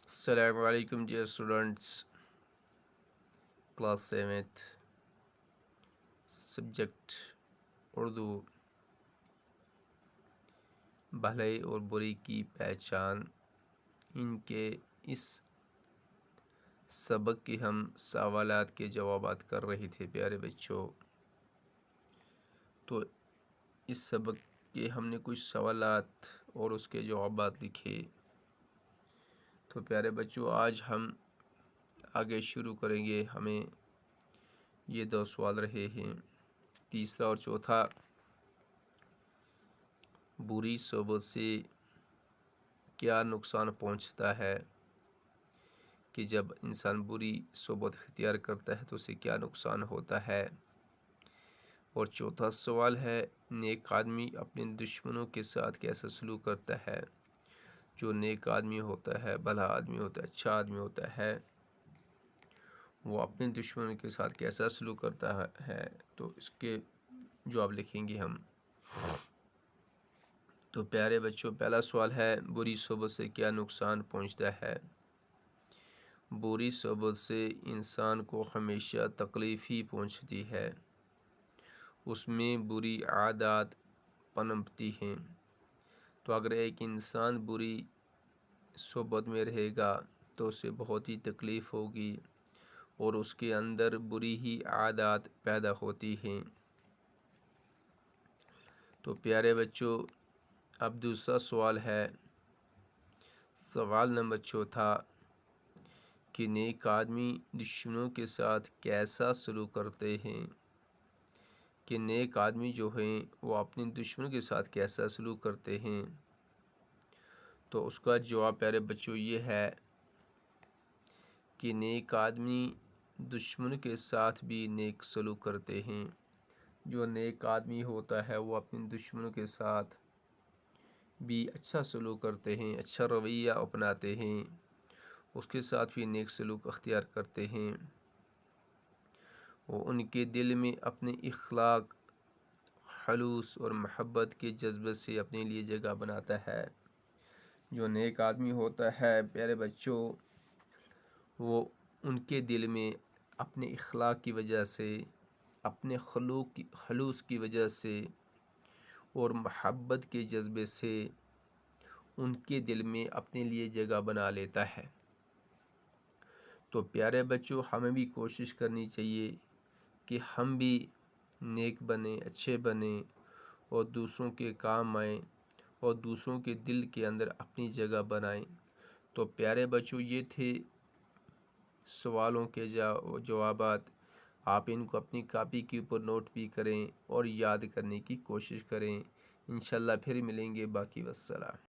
السلام علیکم dear students. Class 7th subject Urdu. بھلائی اور بری کی پہچان. ان کے اس سبق کے ہم سوالات کے جوابات کر رہے تھے پیارے بچوں. تو اس سبق کے ہم نے کچھ سوالات اور اس کے جوابات لکھے. تو پیارے بچوں آج ہم آگے شروع کریں گے. ہمیں یہ 2 سوال رہے ہیں، تیسرا اور چوتھا. بری صحبت سے کیا نقصان پہنچتا ہے، کہ جب انسان بری صحبت اختیار کرتا ہے تو اسے کیا نقصان ہوتا ہے. اور چوتھا سوال ہے، نیک آدمی اپنے دشمنوں کے ساتھ کیسا سلوک کرتا ہے. جو نیک آدمی ہوتا ہے، بھلا آدمی ہوتا ہے، اچھا آدمی ہوتا ہے، وہ اپنے دشمنوں کے ساتھ کیسا سلوک کرتا ہے. تو اس کے جواب لکھیں گے ہم. تو پیارے بچوں پہلا سوال ہے، بری صحبت سے کیا نقصان پہنچتا ہے. بری صحبت سے انسان کو ہمیشہ تکلیف ہی پہنچتی ہے. اس میں بری عادات پنپتی ہیں. تو اگر ایک انسان بری صحبت میں رہے گا تو اسے بہت ہی تکلیف ہوگی اور اس کے اندر بری ہی عادات پیدا ہوتی ہیں. تو پیارے بچوں اب دوسرا سوال ہے، سوال نمبر چوتھا، کہ نیک آدمی دشمنوں کے ساتھ کیسا سلوک کرتے ہیں. کہ نیک آدمی جو ہیں وہ اپنے دشمنوں کے ساتھ کیسا سلوک کرتے ہیں. تو اس کا جواب پیارے بچوں یہ ہے کہ نیک آدمی دشمن کے ساتھ بھی نیک سلوک کرتے ہیں. جو نیک آدمی ہوتا ہے وہ اپنے دشمنوں کے ساتھ بھی اچھا سلوک کرتے ہیں، اچھا رویہ اپناتے ہیں، اس کے ساتھ بھی نیک سلوک اختیار کرتے ہیں. وہ ان کے دل میں اپنے اخلاق، خلوص اور محبت کے جذبے سے اپنے لیے جگہ بناتا ہے. جو نیک آدمی ہوتا ہے پیارے بچوں، وہ ان کے دل میں اپنے اخلاق کی وجہ سے، اپنے خلوص کی وجہ سے اور محبت کے جذبے سے ان کے دل میں اپنے لیے جگہ بنا لیتا ہے. تو پیارے بچوں ہمیں بھی کوشش کرنی چاہیے کہ ہم بھی نیک بنیں، اچھے بنیں اور دوسروں کے کام آئیں اور دوسروں کے دل کے اندر اپنی جگہ بنائیں. تو پیارے بچوں یہ تھے سوالوں کے جوابات. آپ ان کو اپنی کاپی کے اوپر نوٹ بھی کریں اور یاد کرنے کی کوشش کریں. انشاءاللہ پھر ملیں گے. باقی والسلام.